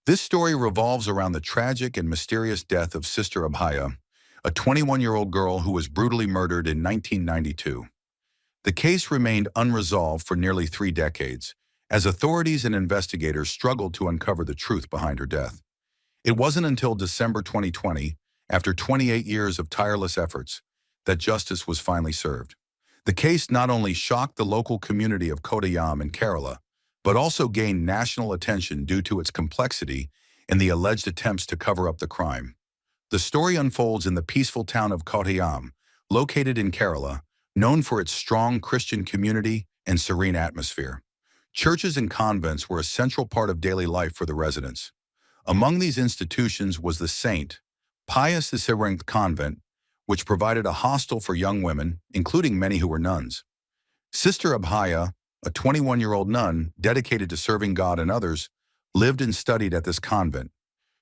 This story revolves around the tragic and mysterious death of Sister Abhaya, a 21-year-old girl who was brutally murdered in 1992. The case remained unresolved for nearly 3 decades, as authorities and investigators struggled to uncover the truth behind her death. It wasn't until December 2020, after 28 years of tireless efforts, that justice was finally served. The case not only shocked the local community of Kottayam in Kerala, but also gained national attention due to its complexity and the alleged attempts to cover up the crime. The story unfolds in the peaceful town of Kottayam, located in Kerala, known for its strong Christian community and serene atmosphere. Churches and convents were a central part of daily life for the residents. Among these institutions was the St. Pius VII Convent, which provided a hostel for young women, including many who were nuns. Sister Abhaya, a 21-year-old nun dedicated to serving God and others, lived and studied at this convent.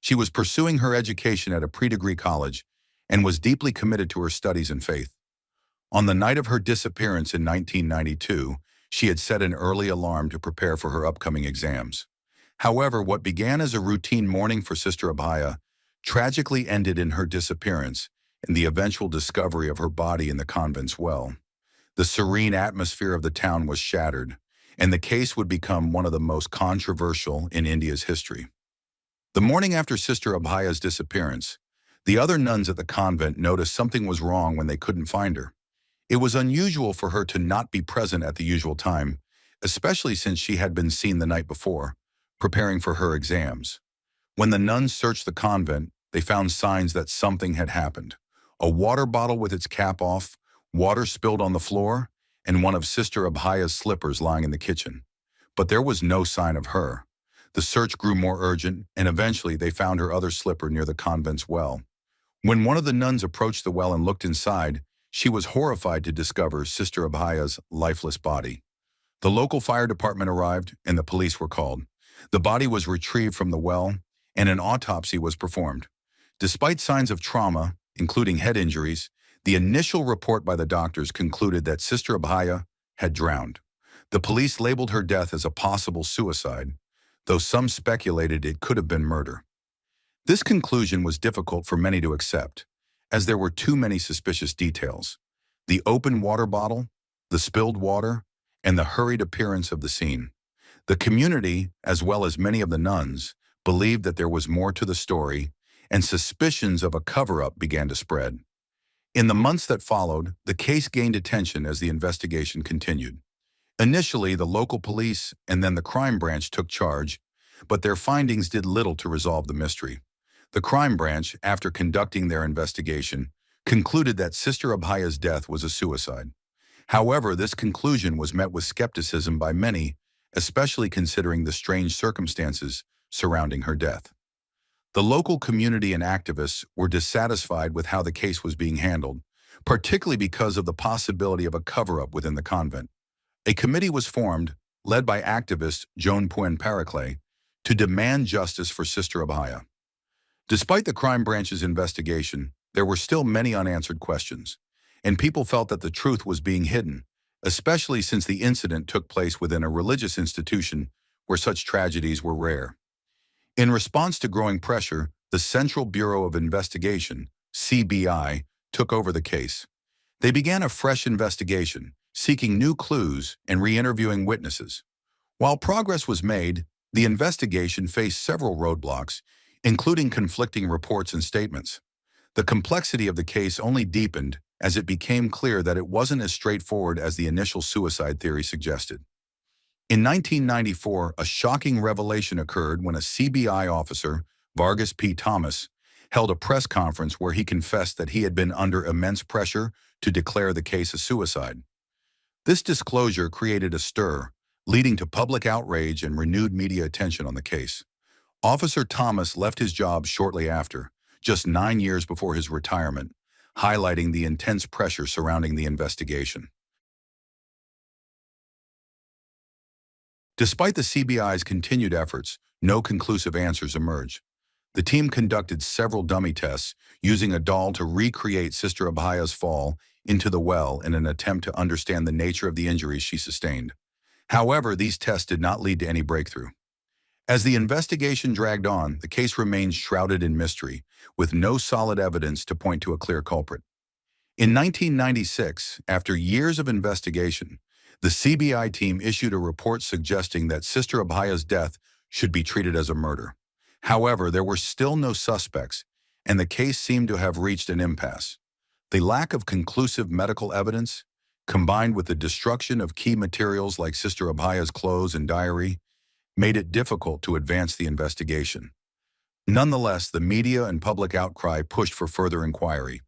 She was pursuing her education at a pre-degree college and was deeply committed to her studies and faith. On the night of her disappearance in 1992, she had set an early alarm to prepare for her upcoming exams. However, what began as a routine morning for Sister Abhaya tragically ended in her disappearance and the eventual discovery of her body in the convent's well. The serene atmosphere of the town was shattered, and the case would become one of the most controversial in India's history. The morning after Sister Abhaya's disappearance, the other nuns at the convent noticed something was wrong when they couldn't find her. It was unusual for her to not be present at the usual time, especially since she had been seen the night before, preparing for her exams. When the nuns searched the convent, they found signs that something had happened. A water bottle with its cap off, water spilled on the floor, and one of Sister Abhaya's slippers lying in the kitchen. But there was no sign of her. The search grew more urgent, and eventually they found her other slipper near the convent's well. When one of the nuns approached the well and looked inside, she was horrified to discover Sister Abhaya's lifeless body. The local fire department arrived, and the police were called. The body was retrieved from the well, and an autopsy was performed. Despite signs of trauma, including head injuries, the initial report by the doctors concluded that Sister Abhaya had drowned. The police labeled her death as a possible suicide, though some speculated it could have been murder. This conclusion was difficult for many to accept, as there were too many suspicious details: the open water bottle, the spilled water, and the hurried appearance of the scene. The community, as well as many of the nuns, believed that there was more to the story, and suspicions of a cover-up began to spread. In the months that followed, the case gained attention as the investigation continued. Initially, the local police and then the crime branch took charge, but their findings did little to resolve the mystery. The crime branch, after conducting their investigation, concluded that Sister Abhaya's death was a suicide. However, this conclusion was met with skepticism by many, especially considering the strange circumstances surrounding her death. The local community and activists were dissatisfied with how the case was being handled, particularly because of the possibility of a cover-up within the convent. A committee was formed, led by activist Joan Puen Paraclet, to demand justice for Sister Abhaya. Despite the crime branch's investigation, there were still many unanswered questions, and people felt that the truth was being hidden, especially since the incident took place within a religious institution where such tragedies were rare. In response to growing pressure, the Central Bureau of Investigation, CBI, took over the case. They began a fresh investigation, seeking new clues and re-interviewing witnesses. While progress was made, the investigation faced several roadblocks, including conflicting reports and statements. The complexity of the case only deepened as it became clear that it wasn't as straightforward as the initial suicide theory suggested. In 1994, a shocking revelation occurred when a CBI officer, Vargas P. Thomas, held a press conference where he confessed that he had been under immense pressure to declare the case a suicide. This disclosure created a stir, leading to public outrage and renewed media attention on the case. Officer Thomas left his job shortly after, just 9 years before his retirement, highlighting the intense pressure surrounding the investigation. Despite the CBI's continued efforts, no conclusive answers emerged. The team conducted several dummy tests, using a doll to recreate Sister Abhaya's fall into the well in an attempt to understand the nature of the injuries she sustained. However, these tests did not lead to any breakthrough. As the investigation dragged on, the case remained shrouded in mystery, with no solid evidence to point to a clear culprit. In 1996, after years of investigation, the CBI team issued a report suggesting that Sister Abhaya's death should be treated as a murder. However, there were still no suspects, and the case seemed to have reached an impasse. The lack of conclusive medical evidence, combined with the destruction of key materials like Sister Abhaya's clothes and diary, made it difficult to advance the investigation. Nonetheless, the media and public outcry pushed for further inquiry.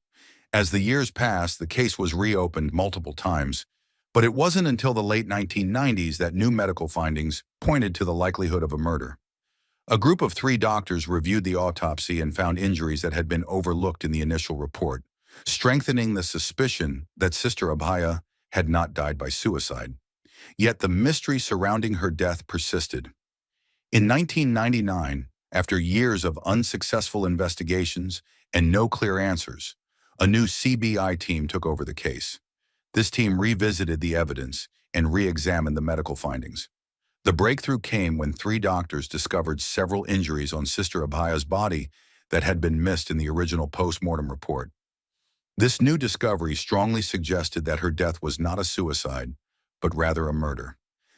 As the years passed, the case was reopened multiple times, but it wasn't until the late 1990s that new medical findings pointed to the likelihood of a murder. A group of 3 doctors reviewed the autopsy and found injuries that had been overlooked in the initial report, strengthening the suspicion that Sister Abhaya had not died by suicide. Yet the mystery surrounding her death persisted. In 1999, after years of unsuccessful investigations and no clear answers, a new CBI team took over the case. This team revisited the evidence and re-examined the medical findings. The breakthrough came when 3 doctors discovered several injuries on Sister Abhaya's body that had been missed in the original post-mortem report. This new discovery strongly suggested that her death was not a suicide, but rather a murder.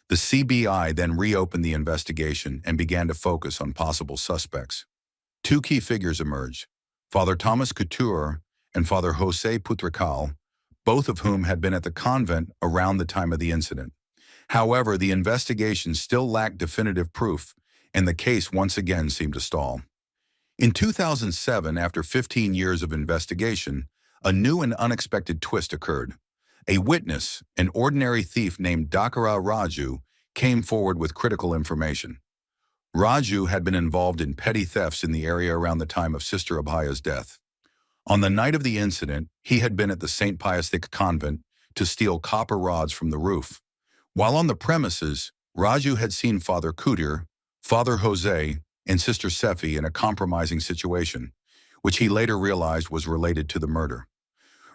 The CBI then reopened the investigation and began to focus on possible suspects. 2 key figures emerged: Father Thomas Couture and Father Jose Putrical, both of whom had been at the convent around the time of the incident. However, the investigation still lacked definitive proof, and the case once again seemed to stall. In 2007, after 15 years of investigation, a new and unexpected twist occurred. A witness, an ordinary thief named Dakara Raju, came forward with critical information. Raju had been involved in petty thefts in the area around the time of Sister Abhaya's death. On the night of the incident, he had been at the St. Pius X convent to steal copper rods from the roof. While on the premises, Raju had seen Father Couture, Father Jose, and Sister Sephi in a compromising situation, which he later realized was related to the murder.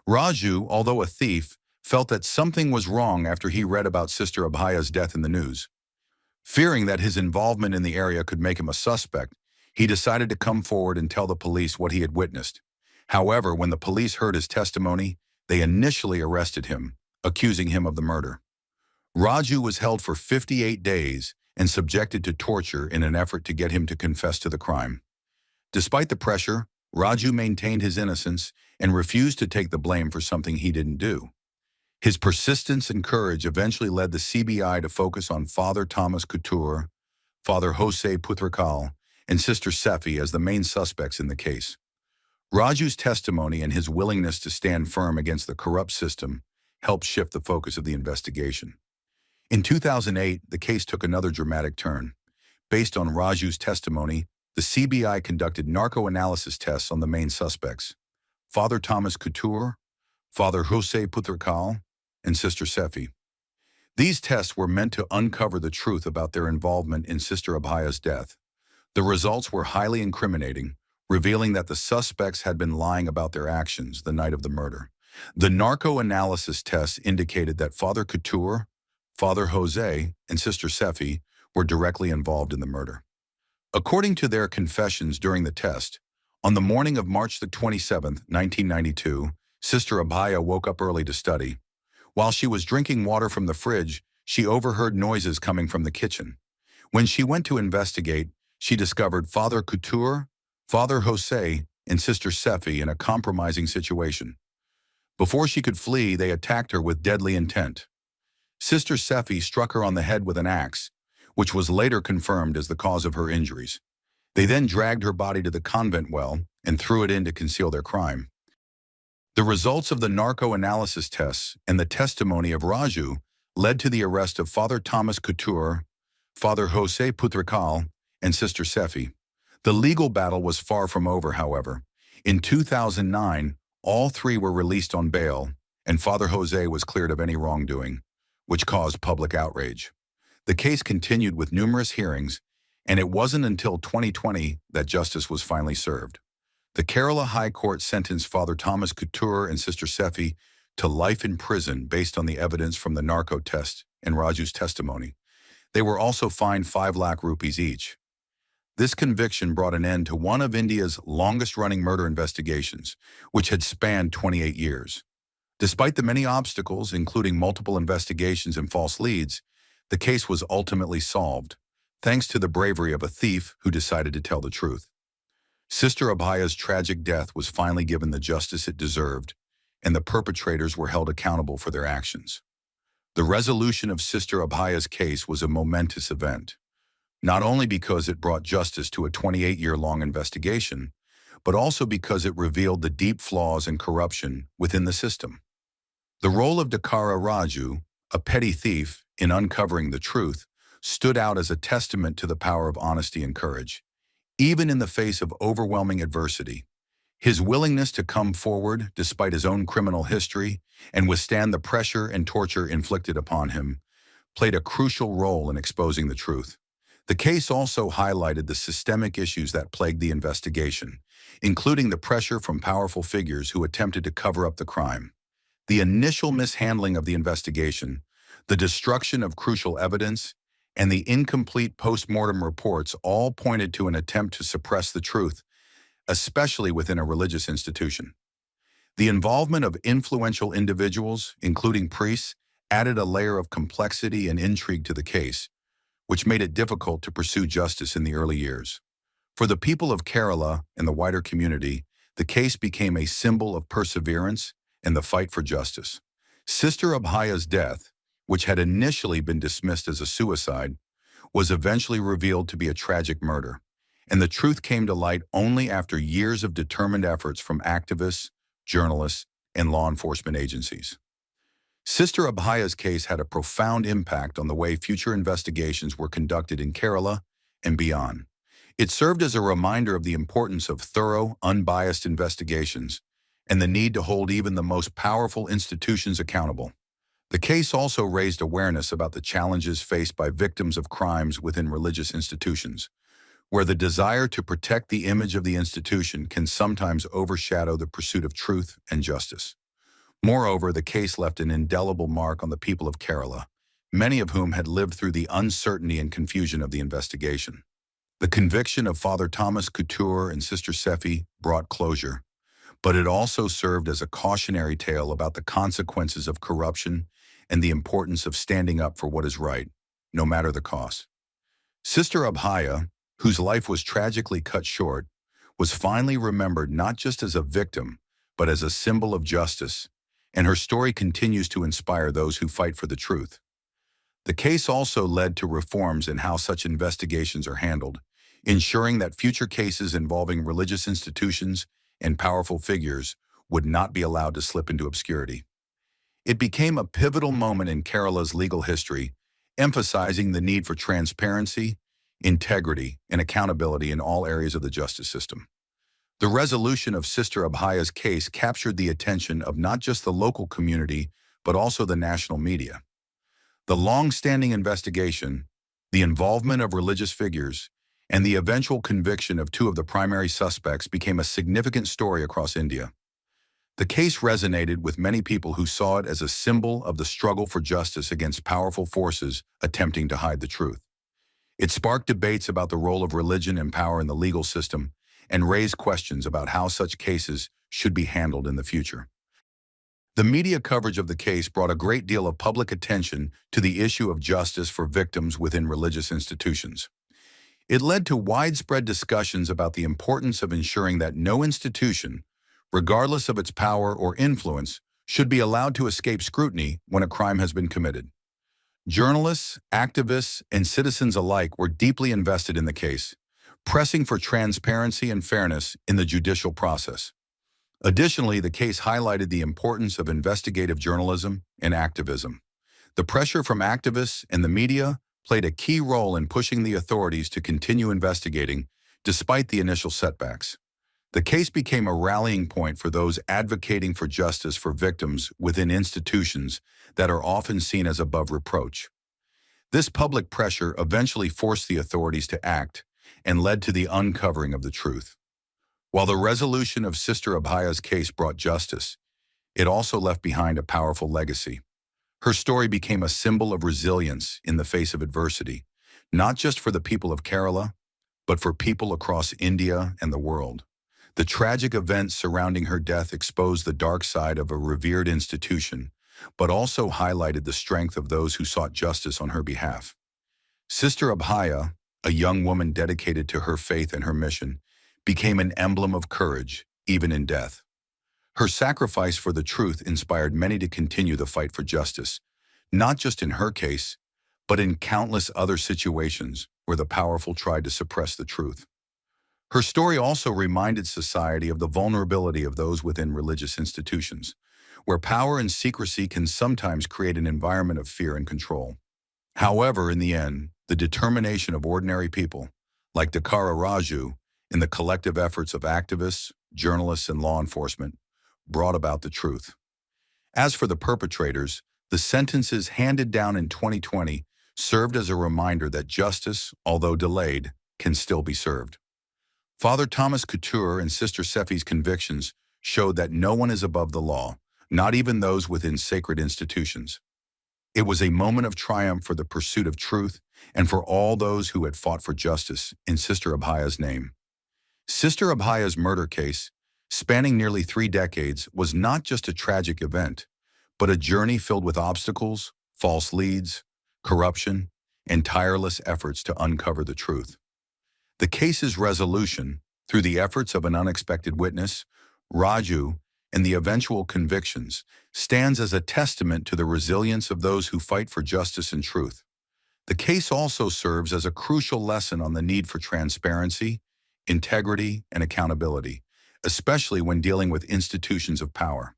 Raju, although a thief, felt that something was wrong after he read about Sister Abhaya's death in the news. Fearing that his involvement in the area could make him a suspect, he decided to come forward and tell the police what he had witnessed. However, when the police heard his testimony, they initially arrested him, accusing him of the murder. Raju was held for 58 days and subjected to torture in an effort to get him to confess to the crime. Despite the pressure, Raju maintained his innocence and refused to take the blame for something he didn't do. His persistence and courage eventually led the CBI to focus on Father Thomas Couture, Father Jose Putrical, and Sister Sephi as the main suspects in the case. Raju's testimony and his willingness to stand firm against the corrupt system helped shift the focus of the investigation. In 2008, the case took another dramatic turn. Based on Raju's testimony, the CBI conducted narco-analysis tests on the main suspects: Father Thomas Couture, Father Jose Putrical, and Sister Sephi. These tests were meant to uncover the truth about their involvement in Sister Abhaya's death. The results were highly incriminating, revealing that the suspects had been lying about their actions the night of the murder. The narco-analysis tests indicated that Father Couture, Father Jose, and Sister Sephi were directly involved in the murder. According to their confessions during the test, on the morning of March 27, 1992, Sister Abhaya woke up early to study. While she was drinking water from the fridge, she overheard noises coming from the kitchen. When she went to investigate, she discovered Father Couture, Father Jose, and Sister Sephi in a compromising situation. Before she could flee, they attacked her with deadly intent. Sister Sephi struck her on the head with an axe, which was later confirmed as the cause of her injuries. They then dragged her body to the convent well and threw it in to conceal their crime. The results of the narco-analysis tests and the testimony of Raju led to the arrest of Father Thomas Couture, Father Jose Putrical, and Sister Sephi. The legal battle was far from over, however. In 2009, all 3 were released on bail, and Father Jose was cleared of any wrongdoing, which caused public outrage. The case continued with numerous hearings, and it wasn't until 2020 that justice was finally served. The Kerala High Court sentenced Father Thomas Couture and Sister Sephi to life in prison based on the evidence from the narco test and Raju's testimony. They were also fined 5 lakh rupees each. This conviction brought an end to one of India's longest-running murder investigations, which had spanned 28 years. Despite the many obstacles, including multiple investigations and false leads, the case was ultimately solved, thanks to the bravery of a thief who decided to tell the truth. Sister Abhaya's tragic death was finally given the justice it deserved, and the perpetrators were held accountable for their actions. The resolution of Sister Abhaya's case was a momentous event, not only because it brought justice to a 28-year-long investigation, but also because it revealed the deep flaws and corruption within the system. The role of Dakara Raju, a petty thief, in uncovering the truth, stood out as a testament to the power of honesty and courage. Even in the face of overwhelming adversity, his willingness to come forward despite his own criminal history and withstand the pressure and torture inflicted upon him played a crucial role in exposing the truth. The case also highlighted the systemic issues that plagued the investigation, including the pressure from powerful figures who attempted to cover up the crime. The initial mishandling of the investigation, the destruction of crucial evidence, and the incomplete post-mortem reports all pointed to an attempt to suppress the truth, especially within a religious institution. The involvement of influential individuals, including priests, added a layer of complexity and intrigue to the case, which made it difficult to pursue justice in the early years. For the people of Kerala and the wider community, the case became a symbol of perseverance and the fight for justice. Sister Abhaya's death, which had initially been dismissed as a suicide, was eventually revealed to be a tragic murder, and the truth came to light only after years of determined efforts from activists, journalists, and law enforcement agencies. Sister Abhaya's case had a profound impact on the way future investigations were conducted in Kerala and beyond. It served as a reminder of the importance of thorough, unbiased investigations and the need to hold even the most powerful institutions accountable. The case also raised awareness about the challenges faced by victims of crimes within religious institutions, where the desire to protect the image of the institution can sometimes overshadow the pursuit of truth and justice. Moreover, the case left an indelible mark on the people of Kerala, many of whom had lived through the uncertainty and confusion of the investigation. The conviction of Father Thomas Couture and Sister Sephi brought closure, but it also served as a cautionary tale about the consequences of corruption and the importance of standing up for what is right, no matter the cost. Sister Abhaya, whose life was tragically cut short, was finally remembered not just as a victim, but as a symbol of justice, and her story continues to inspire those who fight for the truth. The case also led to reforms in how such investigations are handled, ensuring that future cases involving religious institutions and powerful figures would not be allowed to slip into obscurity. It became a pivotal moment in Kerala's legal history, emphasizing the need for transparency, integrity, and accountability in all areas of the justice system. The resolution of Sister Abhaya's case captured the attention of not just the local community, but also the national media. The long-standing investigation, the involvement of religious figures, and the eventual conviction of two of the primary suspects became a significant story across India. The case resonated with many people who saw it as a symbol of the struggle for justice against powerful forces attempting to hide the truth. It sparked debates about the role of religion and power in the legal system and raised questions about how such cases should be handled in the future. The media coverage of the case brought a great deal of public attention to the issue of justice for victims within religious institutions. It led to widespread discussions about the importance of ensuring that no institution, regardless of its power or influence, should be allowed to escape scrutiny when a crime has been committed. Journalists, activists, and citizens alike were deeply invested in the case, pressing for transparency and fairness in the judicial process. Additionally, the case highlighted the importance of investigative journalism and activism. The pressure from activists and the media played a key role in pushing the authorities to continue investigating despite the initial setbacks. The case became a rallying point for those advocating for justice for victims within institutions that are often seen as above reproach. This public pressure eventually forced the authorities to act and led to the uncovering of the truth. While the resolution of Sister Abhaya's case brought justice, it also left behind a powerful legacy. Her story became a symbol of resilience in the face of adversity, not just for the people of Kerala, but for people across India and the world. The tragic events surrounding her death exposed the dark side of a revered institution, but also highlighted the strength of those who sought justice on her behalf. Sister Abhaya, a young woman dedicated to her faith and her mission, became an emblem of courage, even in death. Her sacrifice for the truth inspired many to continue the fight for justice, not just in her case, but in countless other situations where the powerful tried to suppress the truth. Her story also reminded society of the vulnerability of those within religious institutions, where power and secrecy can sometimes create an environment of fear and control. However, in the end, the determination of ordinary people, like Dakara Raju, and the collective efforts of activists, journalists, and law enforcement, brought about the truth. As for the perpetrators, the sentences handed down in 2020 served as a reminder that justice, although delayed, can still be served. Father Thomas Couture and Sister Sephi's convictions showed that no one is above the law, not even those within sacred institutions. It was a moment of triumph for the pursuit of truth and for all those who had fought for justice in Sister Abhaya's name. Sister Abhaya's murder case, spanning nearly 3 decades, was not just a tragic event, but a journey filled with obstacles, false leads, corruption, and tireless efforts to uncover the truth. The case's resolution, through the efforts of an unexpected witness, Raju, and the eventual convictions, stands as a testament to the resilience of those who fight for justice and truth. The case also serves as a crucial lesson on the need for transparency, integrity, and accountability, especially when dealing with institutions of power.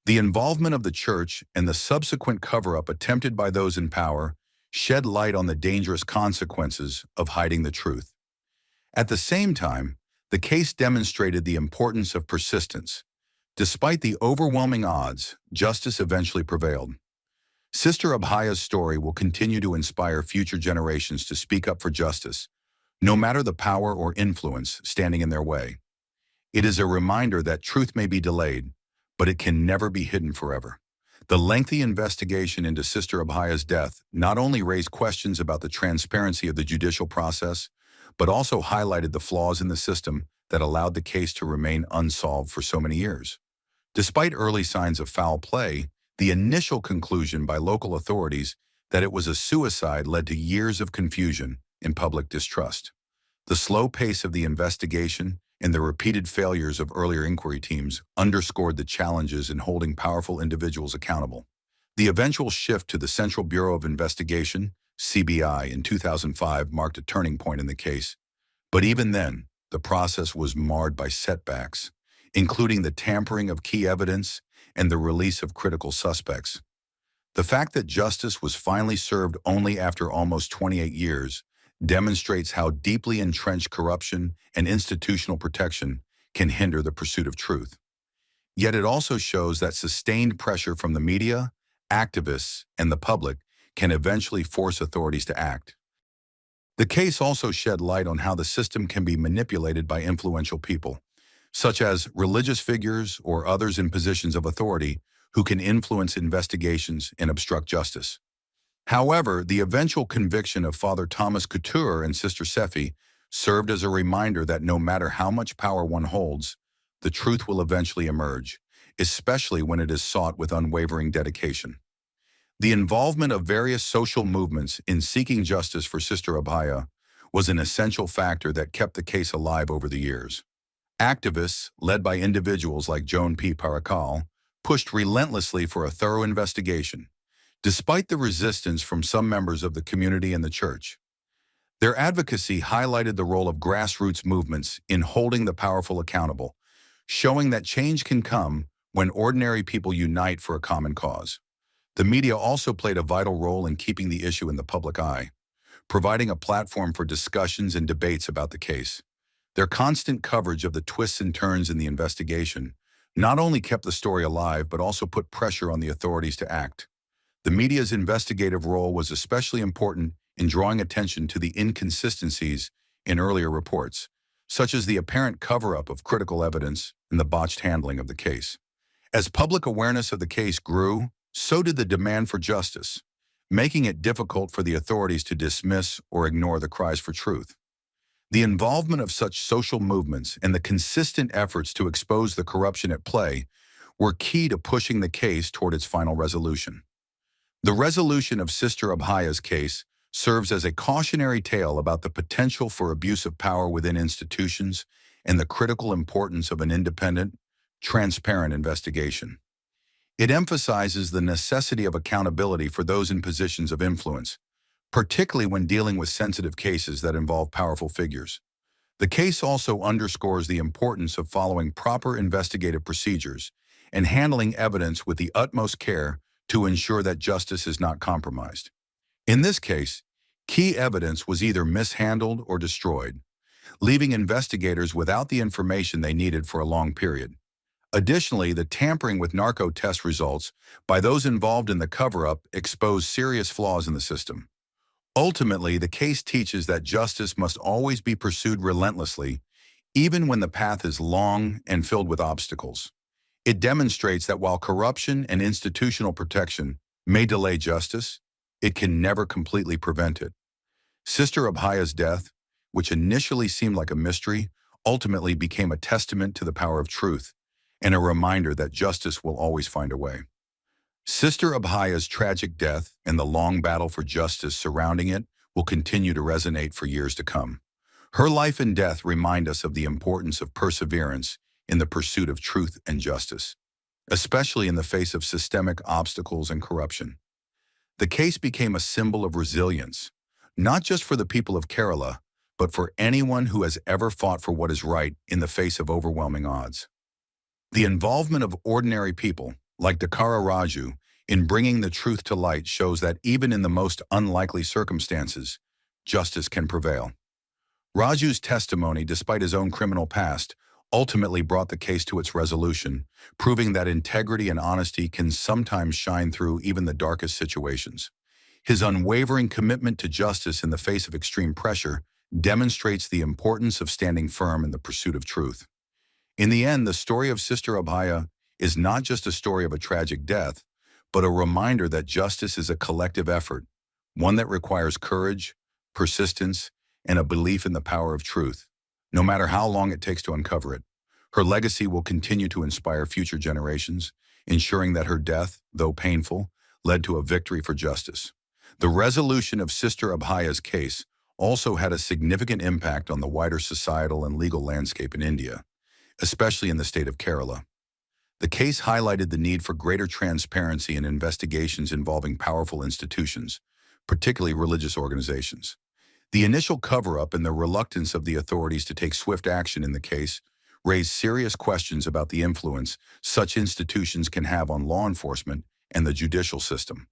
The involvement of the church and the subsequent cover-up attempted by those in power shed light on the dangerous consequences of hiding the truth. At the same time, the case demonstrated the importance of persistence. Despite the overwhelming odds, justice eventually prevailed. Sister Abhaya's story will continue to inspire future generations to speak up for justice, no matter the power or influence standing in their way. It is a reminder that truth may be delayed, but it can never be hidden forever. The lengthy investigation into Sister Abhaya's death not only raised questions about the transparency of the judicial process, but also highlighted the flaws in the system that allowed the case to remain unsolved for so many years. Despite early signs of foul play, the initial conclusion by local authorities that it was a suicide led to years of confusion and public distrust. The slow pace of the investigation and the repeated failures of earlier inquiry teams underscored the challenges in holding powerful individuals accountable. The eventual shift to the Central Bureau of Investigation, CBI, in 2005 marked a turning point in the case, but even then, the process was marred by setbacks, including the tampering of key evidence and the release of critical suspects. The fact that justice was finally served only after almost 28 years demonstrates how deeply entrenched corruption and institutional protection can hinder the pursuit of truth. Yet it also shows that sustained pressure from the media, activists, and the public can eventually force authorities to act. The case also shed light on how the system can be manipulated by influential people, such as religious figures or others in positions of authority who can influence investigations and obstruct justice. However, the eventual conviction of Father Thomas Couture and Sister Sephi served as a reminder that no matter how much power one holds, the truth will eventually emerge, especially when it is sought with unwavering dedication. The involvement of various social movements in seeking justice for Sister Abhaya was an essential factor that kept the case alive over the years. Activists, led by individuals like Joan P. Parakal, pushed relentlessly for a thorough investigation, despite the resistance from some members of the community and the church. Their advocacy highlighted the role of grassroots movements in holding the powerful accountable, showing that change can come when ordinary people unite for a common cause. The media also played a vital role in keeping the issue in the public eye, providing a platform for discussions and debates about the case. Their constant coverage of the twists and turns in the investigation not only kept the story alive but also put pressure on the authorities to act. The media's investigative role was especially important in drawing attention to the inconsistencies in earlier reports, such as the apparent cover-up of critical evidence and the botched handling of the case. As public awareness of the case grew, so did the demand for justice, making it difficult for the authorities to dismiss or ignore the cries for truth. The involvement of such social movements and the consistent efforts to expose the corruption at play were key to pushing the case toward its final resolution. The resolution of Sister Abhaya's case serves as a cautionary tale about the potential for abuse of power within institutions and the critical importance of an independent, transparent investigation. It emphasizes the necessity of accountability for those in positions of influence, particularly when dealing with sensitive cases that involve powerful figures. The case also underscores the importance of following proper investigative procedures and handling evidence with the utmost care to ensure that justice is not compromised. In this case, key evidence was either mishandled or destroyed, leaving investigators without the information they needed for a long period. Additionally, the tampering with narco test results by those involved in the cover-up exposed serious flaws in the system. Ultimately, the case teaches that justice must always be pursued relentlessly, even when the path is long and filled with obstacles. It demonstrates that while corruption and institutional protection may delay justice, it can never completely prevent it. Sister Abhaya's death, which initially seemed like a mystery, ultimately became a testament to the power of truth and a reminder that justice will always find a way. Sister Abhaya's tragic death and the long battle for justice surrounding it will continue to resonate for years to come. Her life and death remind us of the importance of perseverance in the pursuit of truth and justice, especially in the face of systemic obstacles and corruption. The case became a symbol of resilience, not just for the people of Kerala, but for anyone who has ever fought for what is right in the face of overwhelming odds. The involvement of ordinary people, like Dakara Raju, in bringing the truth to light shows that even in the most unlikely circumstances, justice can prevail. Raju's testimony, despite his own criminal past, ultimately brought the case to its resolution, proving that integrity and honesty can sometimes shine through even the darkest situations. His unwavering commitment to justice in the face of extreme pressure demonstrates the importance of standing firm in the pursuit of truth. In the end, the story of Sister Abhaya is not just a story of a tragic death, but a reminder that justice is a collective effort, one that requires courage, persistence, and a belief in the power of truth, no matter how long it takes to uncover it. Her legacy will continue to inspire future generations, ensuring that her death, though painful, led to a victory for justice. The resolution of Sister Abhaya's case also had a significant impact on the wider societal and legal landscape in India, especially in the state of Kerala. The case highlighted the need for greater transparency in investigations involving powerful institutions, particularly religious organizations. The initial cover-up and the reluctance of the authorities to take swift action in the case raised serious questions about the influence such institutions can have on law enforcement and the judicial system.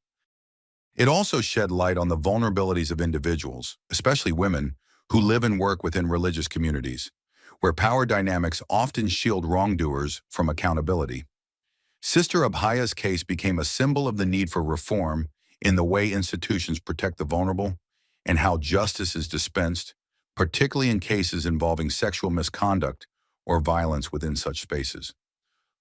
It also shed light on the vulnerabilities of individuals, especially women, who live and work within religious communities, where power dynamics often shield wrongdoers from accountability. Sister Abhaya's case became a symbol of the need for reform in the way institutions protect the vulnerable and how justice is dispensed, particularly in cases involving sexual misconduct or violence within such spaces.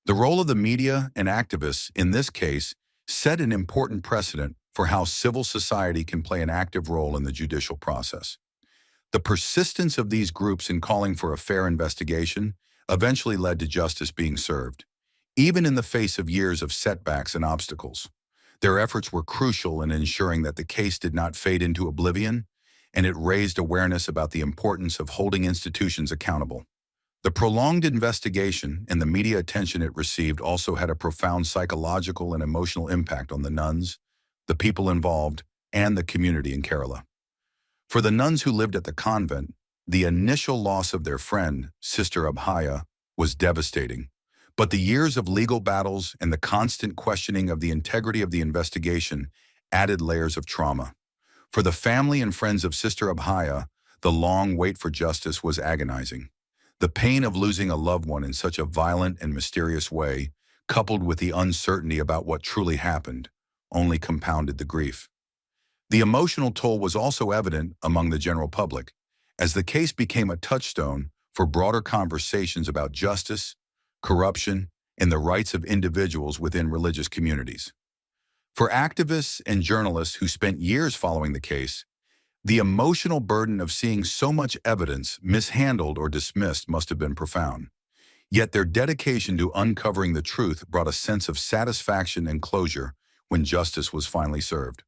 The role of the media and activists in this case set an important precedent for how civil society can play an active role in the judicial process. The persistence of these groups in calling for a fair investigation eventually led to justice being served, even in the face of years of setbacks and obstacles. Their efforts were crucial in ensuring that the case did not fade into oblivion, and it raised awareness about the importance of holding institutions accountable. The prolonged investigation and the media attention it received also had a profound psychological and emotional impact on the nuns, the people involved, and the community in Kerala. For the nuns who lived at the convent, the initial loss of their friend, Sister Abhaya, was devastating. But the years of legal battles and the constant questioning of the integrity of the investigation added layers of trauma. For the family and friends of Sister Abhaya, the long wait for justice was agonizing. The pain of losing a loved one in such a violent and mysterious way, coupled with the uncertainty about what truly happened, only compounded the grief. The emotional toll was also evident among the general public, as the case became a touchstone for broader conversations about justice, corruption, and the rights of individuals within religious communities. For activists and journalists who spent years following the case, The emotional burden of seeing so much evidence mishandled or dismissed must have been profound. Yet their dedication to uncovering the truth brought a sense of satisfaction and closure when justice was finally served.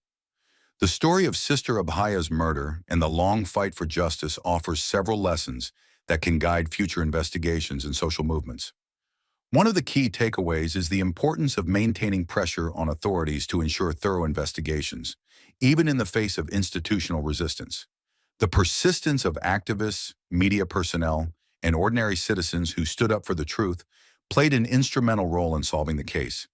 The story of Sister Abhaya's murder and the long fight for justice offers several lessons that can guide future investigations and social movements. One of the key takeaways is the importance of maintaining pressure on authorities to ensure thorough investigations, even in the face of institutional resistance. The persistence of activists, media personnel, and ordinary citizens who stood up for the truth played an instrumental role in solving the case.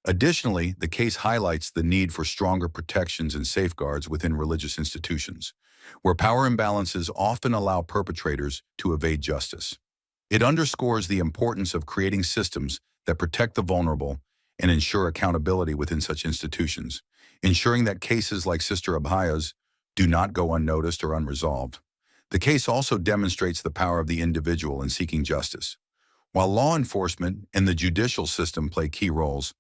Additionally, the case highlights the need for stronger protections and safeguards within religious institutions, where power imbalances often allow perpetrators to evade justice. It underscores the importance of creating systems that protect the vulnerable and ensure accountability within such institutions, ensuring that cases like Sister Abhaya's do not go unnoticed or unresolved. The case also demonstrates the power of the individual in seeking justice. While law enforcement and the judicial system play key roles,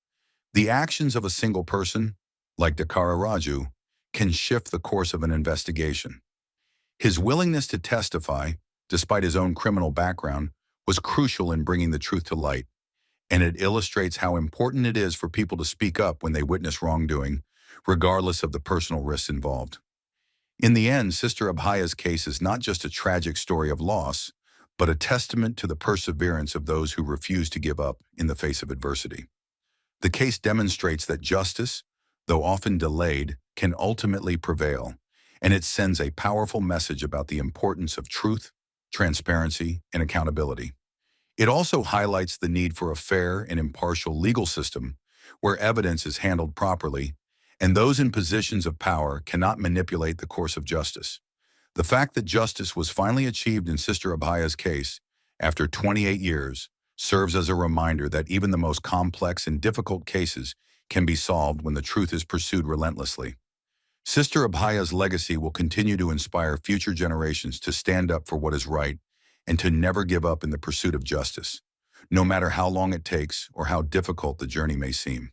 the actions of a single person, like Dakara Raju, can shift the course of an investigation. His willingness to testify, despite his own criminal background, was crucial in bringing the truth to light, and it illustrates how important it is for people to speak up when they witness wrongdoing, regardless of the personal risks involved. In the end, Sister Abhaya's case is not just a tragic story of loss, but a testament to the perseverance of those who refuse to give up in the face of adversity. The case demonstrates that justice, though often delayed, can ultimately prevail, and it sends a powerful message about the importance of truth, transparency, and accountability. It also highlights the need for a fair and impartial legal system where evidence is handled properly, and those in positions of power cannot manipulate the course of justice. The fact that justice was finally achieved in Sister Abhaya's case, after 28 years, serves as a reminder that even the most complex and difficult cases can be solved when the truth is pursued relentlessly. Sister Abhaya's legacy will continue to inspire future generations to stand up for what is right and to never give up in the pursuit of justice, no matter how long it takes or how difficult the journey may seem.